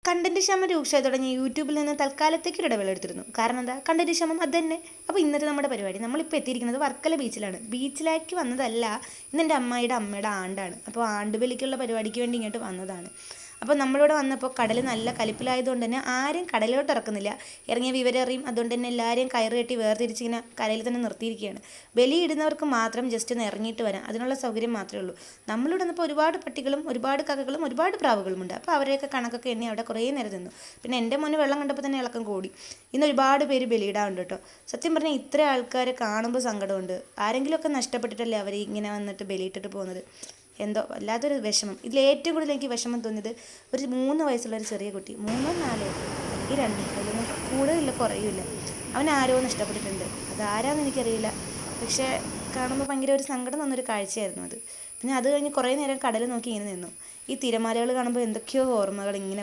Content ക്ഷാമം രൂക്ഷമായി തുടങ്ങി യൂട്യൂബിൽ നിന്ന് തൽക്കാലത്തേക്ക് ഒരു ഇടവേള കാരണം എന്താ, കണ്ടന്റ് ക്ഷാമം അത് തന്നെ. അപ്പോൾ ഇന്നത്തെ നമ്മുടെ പരിപാടി, നമ്മളിപ്പോൾ എത്തിയിരിക്കുന്നത് വർക്കല ബീച്ചിലാണ്. ബീച്ചിലേക്ക് വന്നതല്ല, ഇന്നെൻ്റെ അമ്മയുടെ ആണ്ടാണ്. അപ്പോൾ ആണ്ടുബലിക്കുള്ള പരിപാടിക്ക് വേണ്ടി ഇങ്ങോട്ട് വന്നതാണ്. അപ്പോൾ നമ്മളിവിടെ വന്നപ്പോൾ കടൽ നല്ല കലിപ്പിലായതുകൊണ്ട് തന്നെ ആരും കടലിലോട്ട് ഇറക്കുന്നില്ല. ഇറങ്ങിയ വിവരം അറിയും. അതുകൊണ്ട് തന്നെ എല്ലാവരെയും കയറ് കെട്ടി വേർതിരിച്ചിങ്ങനെ കരയിൽ തന്നെ നിർത്തിയിരിക്കുകയാണ്. ബലിയിടുന്നവർക്ക് മാത്രം ജസ്റ്റ് ഒന്ന് ഇറങ്ങിയിട്ട് വരാം, അതിനുള്ള സൗകര്യം മാത്രമേ ഉള്ളൂ. നമ്മളിവിടെ വന്നപ്പോൾ ഒരുപാട് പട്ടികളും ഒരുപാട് കകകളും ഒരുപാട് പ്രാവുകളുമുണ്ട്. അപ്പോൾ അവരെയൊക്കെ കണക്കൊക്കെ എണ്ണി അവിടെ കുറേ നേരം നിന്നു. പിന്നെ എൻ്റെ മോന് വെള്ളം കണ്ടപ്പോൾ തന്നെ ഇളക്കം കൂടി. ഇന്ന് ഒരുപാട് പേര് ബലിയിടാറുണ്ട് കേട്ടോ. സത്യം പറഞ്ഞാൽ ഇത്ര ആൾക്കാരെ കാണുമ്പോൾ സങ്കടമുണ്ട്. ആരെങ്കിലുമൊക്കെ നഷ്ടപ്പെട്ടിട്ടല്ലേ അവർ ഇങ്ങനെ വന്നിട്ട് ബലിയിട്ടിട്ട് പോകുന്നത്. എന്തോ വല്ലാത്തൊരു വിഷമം. ഇതിൽ ഏറ്റവും കൂടുതൽ എനിക്ക് വിഷമം തോന്നിയത് ഒരു 3 വയസ്സുള്ള ഒരു ചെറിയ കുട്ടി, 3 4 അല്ലെങ്കിൽ 2, അതിലൊന്നും കൂടുതലില്ല കുറയില്ല. അവൻ ആരോ നഷ്ടപ്പെട്ടിട്ടുണ്ട്. അതാരാന്ന് എനിക്കറിയില്ല. പക്ഷേ കാണുമ്പോൾ ഭയങ്കര ഒരു സങ്കടം തന്നൊരു കാഴ്ചയായിരുന്നു അത്. പിന്നെ അത് കഴിഞ്ഞ് കുറേ നേരം കടൽ നോക്കി ഇങ്ങനെ നിന്നു. ഈ തിരമാലകൾ കാണുമ്പോൾ എന്തൊക്കെയോ ഓർമ്മകൾ ഇങ്ങനെ